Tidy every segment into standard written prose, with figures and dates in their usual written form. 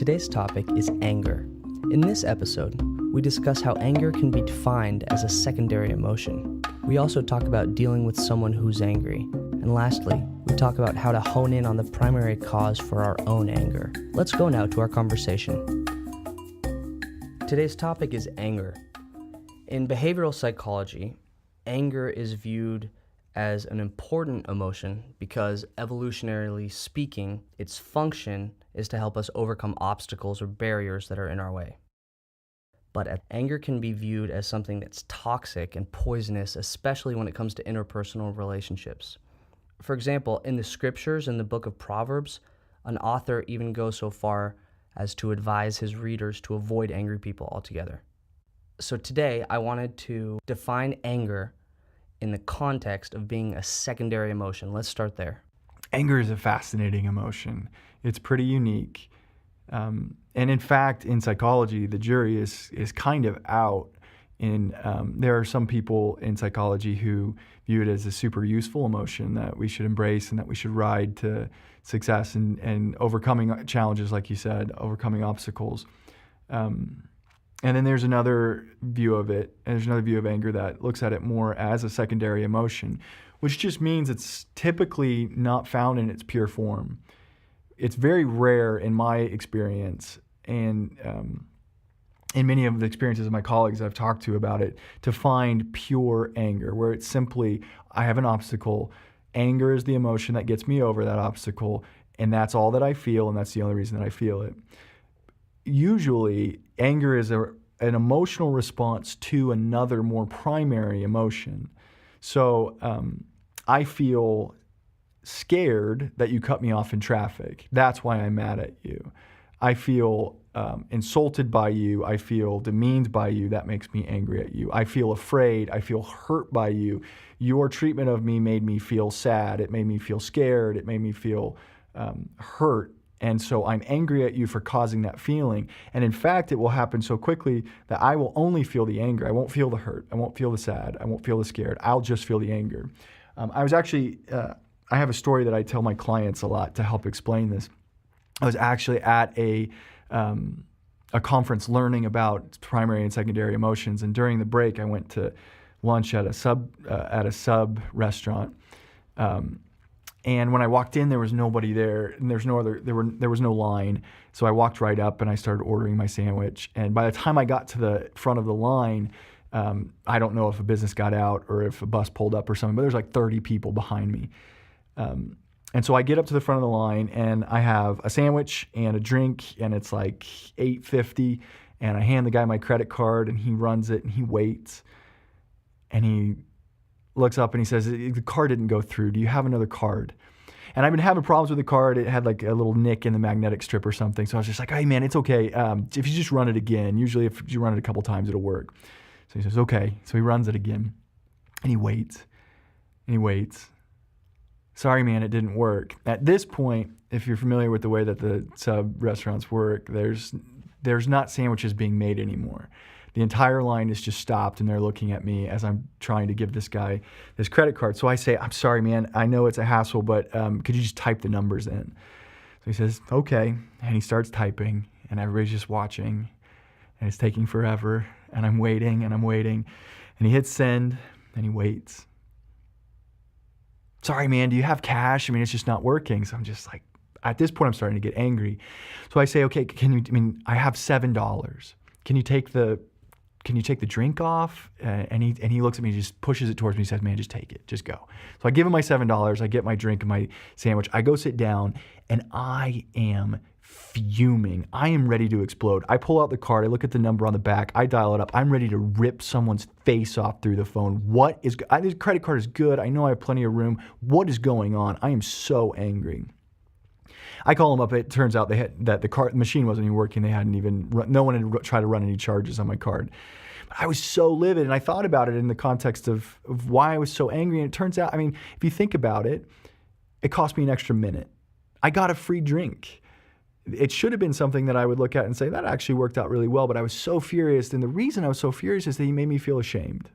Today's topic is anger. In this episode, we discuss how anger can be defined as a secondary emotion. We also talk about dealing with someone who's angry. And lastly, we talk about how to hone in on the primary cause for our own anger. Let's go now to our conversation. Today's topic is anger. In behavioral psychology, anger is viewed as an important emotion because, evolutionarily speaking, its function is to help us overcome obstacles or barriers that are in our way. But anger can be viewed as something that's toxic and poisonous, especially when it comes to interpersonal relationships. For example, in the scriptures in the book of Proverbs, an author even goes so far as to advise his readers to avoid angry people altogether. So today, I wanted to define anger in the context of being a secondary emotion. Let's start there. Anger is a fascinating emotion. It's pretty unique. And in fact, in psychology, the jury is kind of out. There are some people in psychology who view it as a super useful emotion that we should embrace and that we should ride to success and overcoming challenges, like you said, overcoming obstacles. And then there's another view of it, and there's another view of anger that looks at it more as a secondary emotion, which just means it's typically not found in its pure form. It's very rare in my experience, and in many of the experiences of my colleagues I've talked to about it, to find pure anger, where it's simply, I have an obstacle, anger is the emotion that gets me over that obstacle, and that's all that I feel, and that's the only reason that I feel it. Usually, anger is an emotional response to another more primary emotion. So I feel scared that you cut me off in traffic. That's why I'm mad at you. I feel insulted by you. I feel demeaned by you. That makes me angry at you. I feel afraid. I feel hurt by you. Your treatment of me made me feel sad. It made me feel scared. It made me feel hurt. And so I'm angry at you for causing that feeling. And in fact, it will happen so quickly that I will only feel the anger. I won't feel the hurt. I won't feel the sad. I won't feel the scared. I'll just feel the anger. I have a story that I tell my clients a lot to help explain this. I was actually at a conference learning about primary and secondary emotions. And during the break, I went to lunch at a sub restaurant. And when I walked in, there was nobody there, and there was no line. So I walked right up and I started ordering my sandwich. And by the time I got to the front of the line, I don't know if a business got out or if a bus pulled up or something, but there's like 30 people behind me. And so I get up to the front of the line and I have a sandwich and a drink, and it's like $8.50. And I hand the guy my credit card, and he runs it and he waits, and he looks up and he says, the card didn't go through. Do you have another card? And I've been having problems with the card. It had like a little nick in the magnetic strip or something. So I was just like, hey man, it's okay. If you just run it again, usually if you run it a couple times, it'll work. So he says, okay. So he runs it again, and he waits and he waits. Sorry, man, it didn't work. At this point, if you're familiar with the way that the sub restaurants work, there's not sandwiches being made anymore. The entire line is just stopped, and they're looking at me as I'm trying to give this guy this credit card. So I say, I'm sorry, man. I know it's a hassle, but could you just type the numbers in? So he says, okay. And he starts typing, and everybody's just watching, and it's taking forever. And I'm waiting, and I'm waiting. And he hits send, and he waits. Sorry, man, do you have cash? I mean, it's just not working. So I'm just like, at this point, I'm starting to get angry. So I say, okay, I have $7. Can you take the drink off? And he looks at me, just pushes it towards me. He says, man, just take it, just go. So I give him my $7. I get my drink and my sandwich. I go sit down, and I am fuming. I am ready to explode. I pull out the card. I look at the number on the back. I dial it up. I'm ready to rip someone's face off through the phone. This credit card is good. I know I have plenty of room. What is going on? I am so angry. I call them up. It turns out the machine wasn't even working. No one had tried to run any charges on my card. But I was so livid, and I thought about it in the context of why I was so angry. And it turns out, if you think about it, it cost me an extra minute. I got a free drink. It should have been something that I would look at and say, that actually worked out really well, but I was so furious. And the reason I was so furious is that he made me feel ashamed.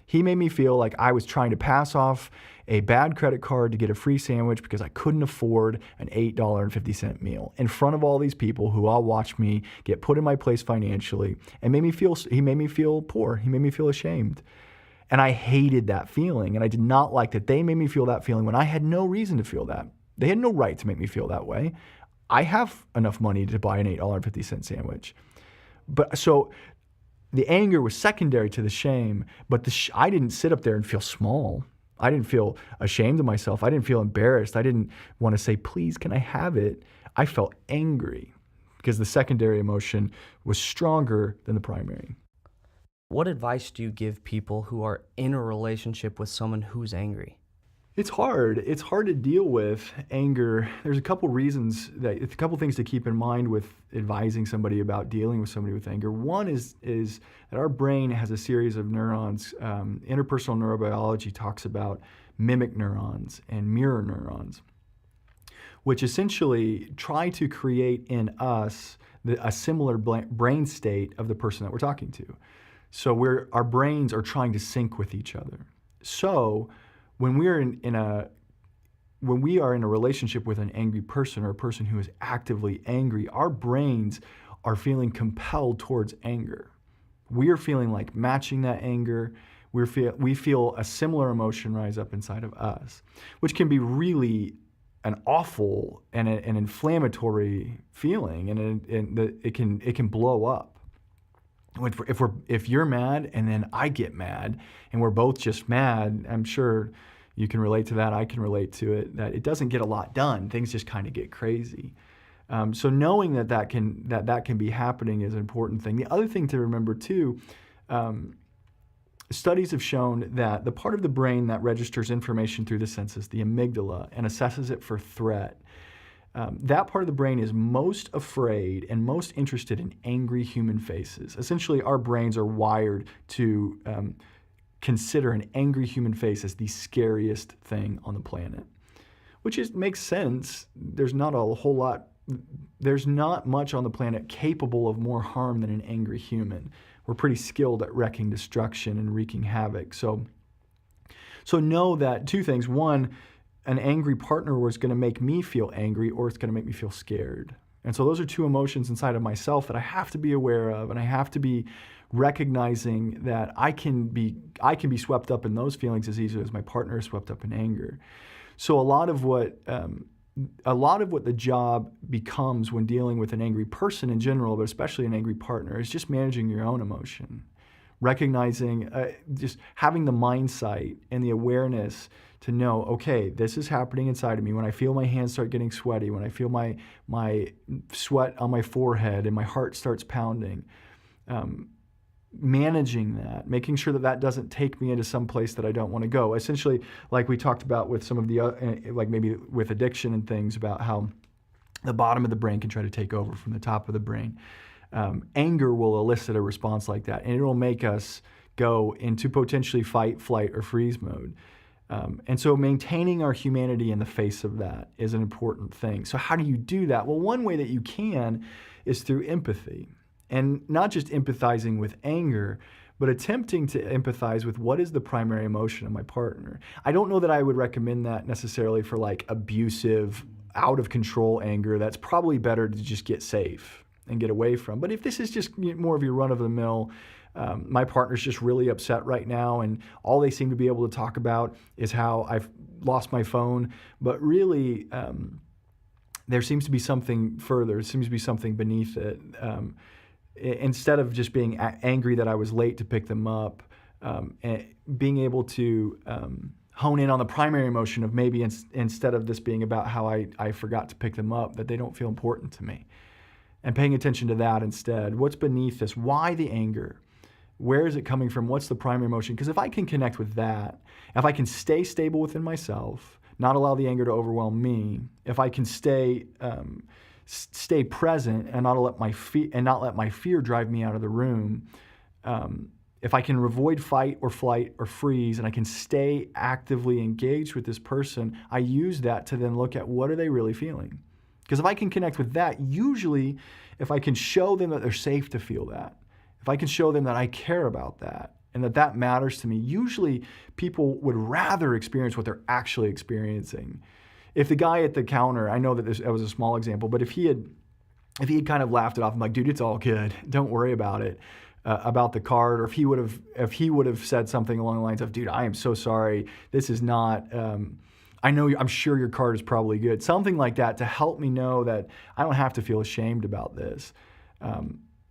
He made me feel like I was trying to pass off a bad credit card to get a free sandwich because I couldn't afford an $8.50 meal in front of all these people who all watched me get put in my place financially, and he made me feel poor. He made me feel ashamed. And I hated that feeling, and I did not like that they made me feel that feeling when I had no reason to feel that. They had no right to make me feel that way. I have enough money to buy an $8.50 sandwich. But so the anger was secondary to the shame, but I didn't sit up there and feel small. I didn't feel ashamed of myself. I didn't feel embarrassed. I didn't want to say, please, can I have it? I felt angry because the secondary emotion was stronger than the primary. What advice do you give people who are in a relationship with someone who's angry? It's hard. It's hard to deal with anger. There's a couple things to keep in mind with advising somebody about dealing with somebody with anger. One is that our brain has a series of neurons. Interpersonal neurobiology talks about mimic neurons and mirror neurons, which essentially try to create in us a similar brain state of the person that we're talking to. So our brains are trying to sync with each other. So when we are in a relationship with an angry person or a person who is actively angry, our brains are feeling compelled towards anger. We are feeling like matching that anger. We feel a similar emotion rise up inside of us, which can be really an awful and an inflammatory feeling, and it can blow up. If you're mad and then I get mad and we're both just mad, I'm sure you can relate to that. I can relate to it, that it doesn't get a lot done. Things just kind of get crazy. So knowing that can be happening is an important thing. The other thing to remember too, studies have shown that the part of the brain that registers information through the senses, the amygdala, and assesses it for threat, that part of the brain is most afraid and most interested in angry human faces. Essentially, our brains are wired to consider an angry human face as the scariest thing on the planet, which makes sense. There's not much on the planet capable of more harm than an angry human. We're pretty skilled at wrecking destruction and wreaking havoc. So know that two things. One, an angry partner was going to make me feel angry, or it's going to make me feel scared. And so those are two emotions inside of myself that I have to be aware of, and I have to be recognizing that I can be swept up in those feelings as easily as my partner is swept up in anger. So a lot of what the job becomes when dealing with an angry person in general, but especially an angry partner, is just managing your own emotion, recognizing, just having the mindsight and the awareness to know, okay, this is happening inside of me. When I feel my hands start getting sweaty, when I feel my sweat on my forehead and my heart starts pounding, managing that, making sure that doesn't take me into some place that I don't want to go. Essentially, like we talked about with some of the, like maybe with addiction and things, about how the bottom of the brain can try to take over from the top of the brain. Anger will elicit a response like that, and it will make us go into potentially fight, flight, or freeze mode. And so maintaining our humanity in the face of that is an important thing. So how do you do that? Well, one way that you can is through empathy. And not just empathizing with anger, but attempting to empathize with what is the primary emotion of my partner. I don't know that I would recommend that necessarily for like abusive, out of control anger. That's probably better to just get safe and get away from. But if this is just more of your run-of-the-mill, my partner's just really upset right now, and all they seem to be able to talk about is how I've lost my phone, but really there seems to be something further. There seems to be something beneath it. Instead of just being angry that I was late to pick them up, and being able to hone in on the primary emotion of maybe instead of this being about how I forgot to pick them up, that they don't feel important to me. And paying attention to that instead. What's beneath this? Why the anger? Where is it coming from? What's the primary emotion? Because if I can connect with that, if I can stay stable within myself, not allow the anger to overwhelm me, if I can stay present and not let my fear drive me out of the room, if I can avoid fight or flight or freeze, and I can stay actively engaged with this person, I use that to then look at what are they really feeling. Because if I can connect with that, usually if I can show them that they're safe to feel that, if I can show them that I care about that, and that matters to me. Usually people would rather experience what they're actually experiencing. If the guy at the counter, I know that that was a small example, but if he had kind of laughed it off, I'm like, dude, it's all good. Don't worry about it, about the card. Or if he would have said something along the lines of, dude, I am so sorry. This is not, I'm sure your card is probably good. Something like that to help me know that I don't have to feel ashamed about this.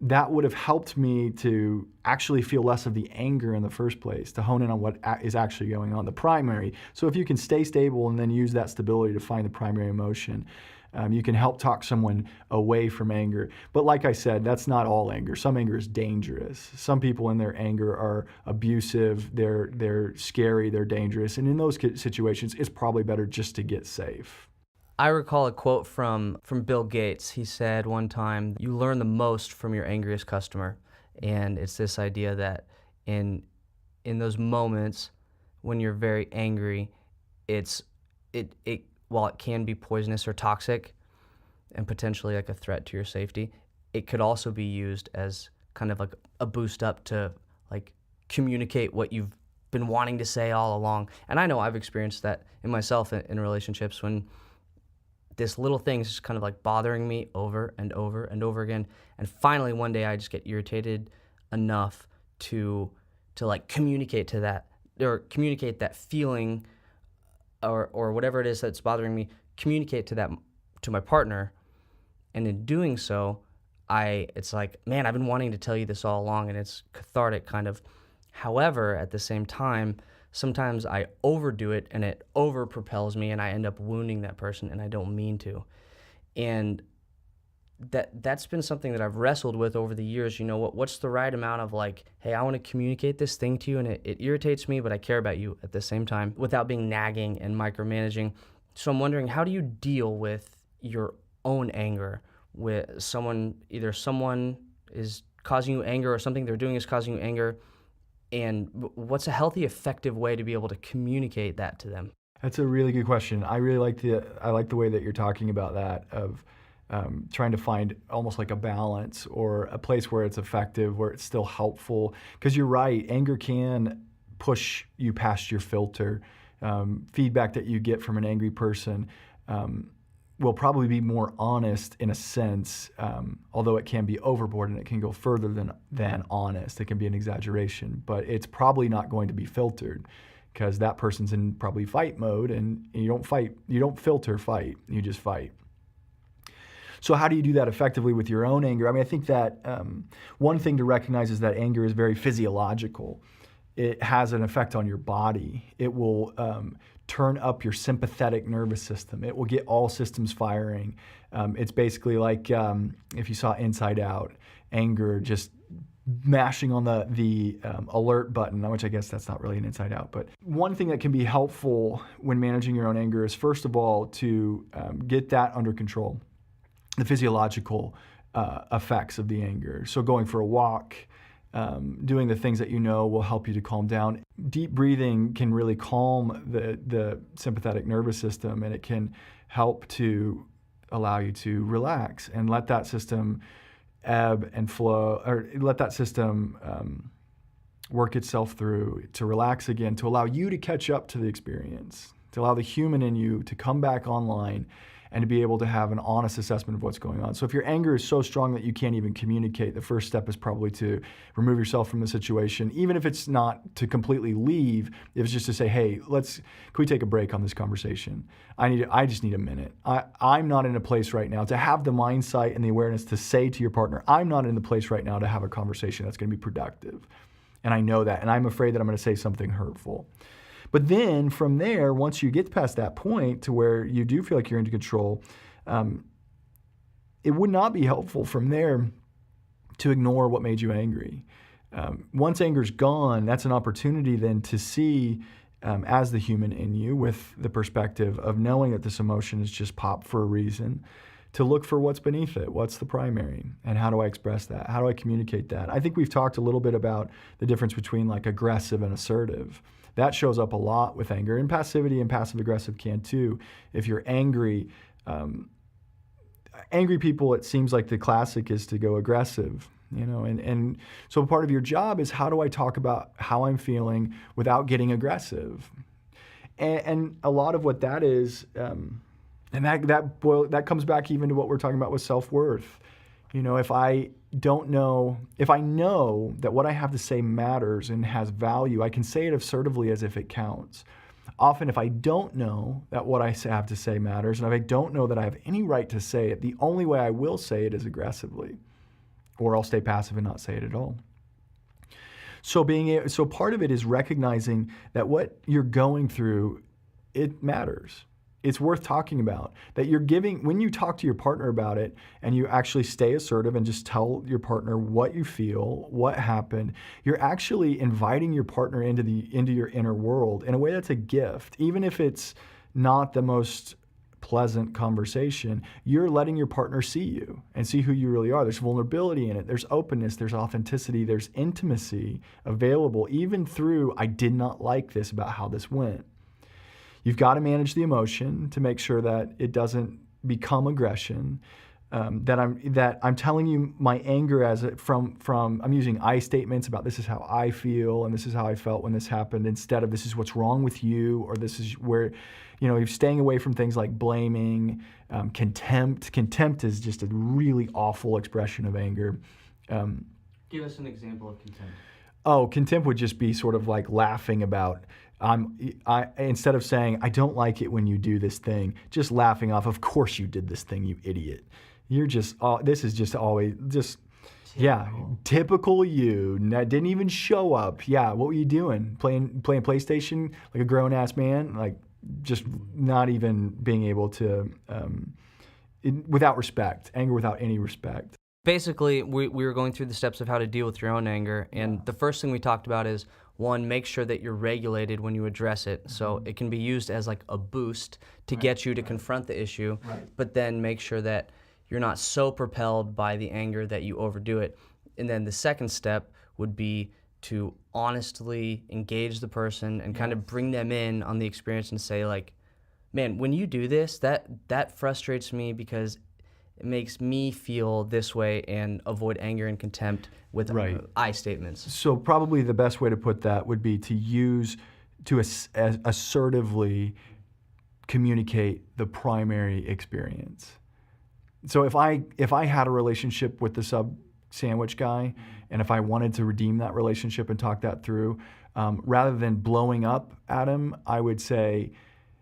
That would have helped me to actually feel less of the anger in the first place, to hone in on what is actually going on, the primary. So if you can stay stable and then use that stability to find the primary emotion, you can help talk someone away from anger. But like I said, that's not all anger. Some anger is dangerous. Some people in their anger are abusive, they're scary, they're dangerous. And in those situations, it's probably better just to get safe. I recall a quote from Bill Gates. He said one time, you learn the most from your angriest customer. And it's this idea that in those moments when you're very angry, while it can be poisonous or toxic and potentially like a threat to your safety, it could also be used as kind of like a boost up to like communicate what you've been wanting to say all along. And I know I've experienced that in myself in relationships when this little thing is just kind of like bothering me over and over and over again. And finally one day I just get irritated enough to like communicate to that, or communicate that feeling or whatever it is that's bothering me, communicate to my partner. And in doing so, it's like, man, I've been wanting to tell you this all along, and it's cathartic kind of. However, at the same time, sometimes I overdo it and it over propels me and I end up wounding that person and I don't mean to. And that's been something that I've wrestled with over the years. You know, what's the right amount of like, hey, I want to communicate this thing to you and it irritates me, but I care about you at the same time without being nagging and micromanaging. So I'm wondering, how do you deal with your own anger with either someone is causing you anger or something they're doing is causing you anger? And what's a healthy, effective way to be able to communicate that to them? That's a really good question. I like the way that you're talking about that, of trying to find almost like a balance or a place where it's effective, where it's still helpful. Because you're right, anger can push you past your filter. Feedback that you get from an angry person will probably be more honest in a sense, although it can be overboard and it can go further than honest. It can be an exaggeration, but it's probably not going to be filtered, because that person's in probably fight mode, and you don't filter fight, you just fight. So how do you do that effectively with your own anger? I mean, I think that one thing to recognize is that anger is very physiological. It has an effect on your body. It will turn up your sympathetic nervous system. It will get all systems firing. It's basically like if you saw Inside Out, anger just mashing on the alert button, which I guess that's not really an Inside Out. But one thing that can be helpful when managing your own anger is, first of all, to get that under control, the physiological effects of the anger. So going for a walk, doing the things that you know will help you to calm down. Deep breathing can really calm the sympathetic nervous system, and it can help to allow you to relax and let that system ebb and flow, or let that system work itself through, to relax again, to allow you to catch up to the experience, to allow the human in you to come back online and to be able to have an honest assessment of what's going on. So if your anger is so strong that you can't even communicate, the first step is probably to remove yourself from the situation, even if it's not to completely leave. If it's just to say, hey, can we take a break on this conversation? I just need a minute. I'm not in a place right now to have the mindset and the awareness to say to your partner, I'm not in the place right now to have a conversation that's going to be productive. And I know that, and I'm afraid that I'm going to say something hurtful. But then from there, once you get past that point to where you do feel like you're in control, it would not be helpful from there to ignore what made you angry. Once anger's gone, that's an opportunity then to see as the human in you, with the perspective of knowing that this emotion is just popped for a reason, to look for what's beneath it, what's the primary, and how do I express that? How do I communicate that? I think we've talked a little bit about the difference between like aggressive and assertive. That shows up a lot with anger, and passivity and passive-aggressive can too. If you're angry, angry people, it seems like the classic is to go aggressive. And so part of your job is, how do I talk about how I'm feeling without getting aggressive? And a lot of what that is, and that comes back even to what we're talking about with self-worth. If I know that what I have to say matters and has value, I can say it assertively as if it counts. Often, if I don't know that what I have to say matters, and if I don't know that I have any right to say it, the only way I will say it is aggressively, or I'll stay passive and not say it at all. So part of it is recognizing that what you're going through, it matters. It's worth talking about. That when you talk to your partner about it and you actually stay assertive and just tell your partner what you feel, what happened, you're actually inviting your partner into your inner world in a way that's a gift. Even if it's not the most pleasant conversation, you're letting your partner see you and see who you really are. There's vulnerability in it. There's openness. There's authenticity. There's intimacy available, even through, I did not like this about how this went. You've got to manage the emotion to make sure that it doesn't become aggression. That I'm telling you my anger I'm using I statements about, this is how I feel and this is how I felt when this happened, instead of, this is what's wrong with you, or this is where, you're staying away from things like blaming, contempt. Contempt is just a really awful expression of anger. Give us an example of contempt. Oh, contempt would just be sort of like laughing about, instead of saying, I don't like it when you do this thing, just laughing off, of course you did this thing, you idiot. You're just, this is just always, just, typical you. Didn't even show up. Yeah, what were you doing? Playing PlayStation like a grown-ass man? Like, just not even being able to, without respect, anger without any respect. Basically, we were going through the steps of how to deal with your own anger, and the first thing we talked about is, one, make sure that you're regulated when you address it. So it can be used as like a boost to get you to confront the issue, but then make sure that you're not so propelled by the anger that you overdo it. And then the second step would be to honestly engage the person and kind of bring them in on the experience and say, like, man, when you do this, that frustrates me because it makes me feel this way, and avoid anger and contempt with I statements. So probably the best way to put that would be to assertively communicate the primary experience. So if I had a relationship with the sub sandwich guy, and if I wanted to redeem that relationship and talk that through, rather than blowing up at him, I would say,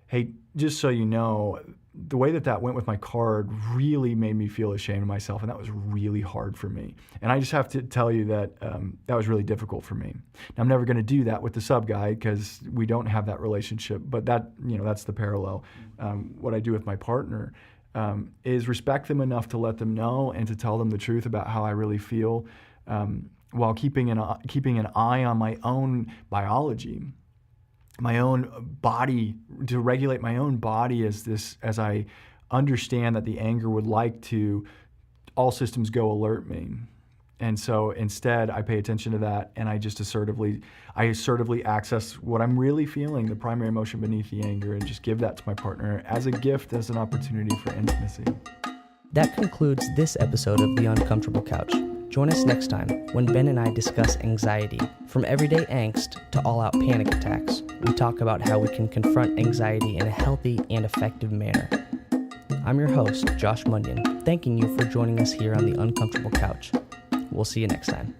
hey, just so you know, the way that went with my card really made me feel ashamed of myself, and that was really hard for me. And I just have to tell you that that was really difficult for me. Now, I'm never going to do that with the sub guy because we don't have that relationship, but that's the parallel. What I do with my partner is respect them enough to let them know and to tell them the truth about how I really feel, while keeping an eye on my own biology, my own body, to regulate my own body as I understand that the anger would like to, all systems go, alert me. And so instead I pay attention to that, and I just assertively access what I'm really feeling, the primary emotion beneath the anger, and just give that to my partner as a gift, as an opportunity for intimacy. That concludes this episode of The Uncomfortable Couch. Join us next time when Ben and I discuss anxiety. From everyday angst to all-out panic attacks, we talk about how we can confront anxiety in a healthy and effective manner. I'm your host, Josh Munyon, thanking you for joining us here on The Uncomfortable Couch. We'll see you next time.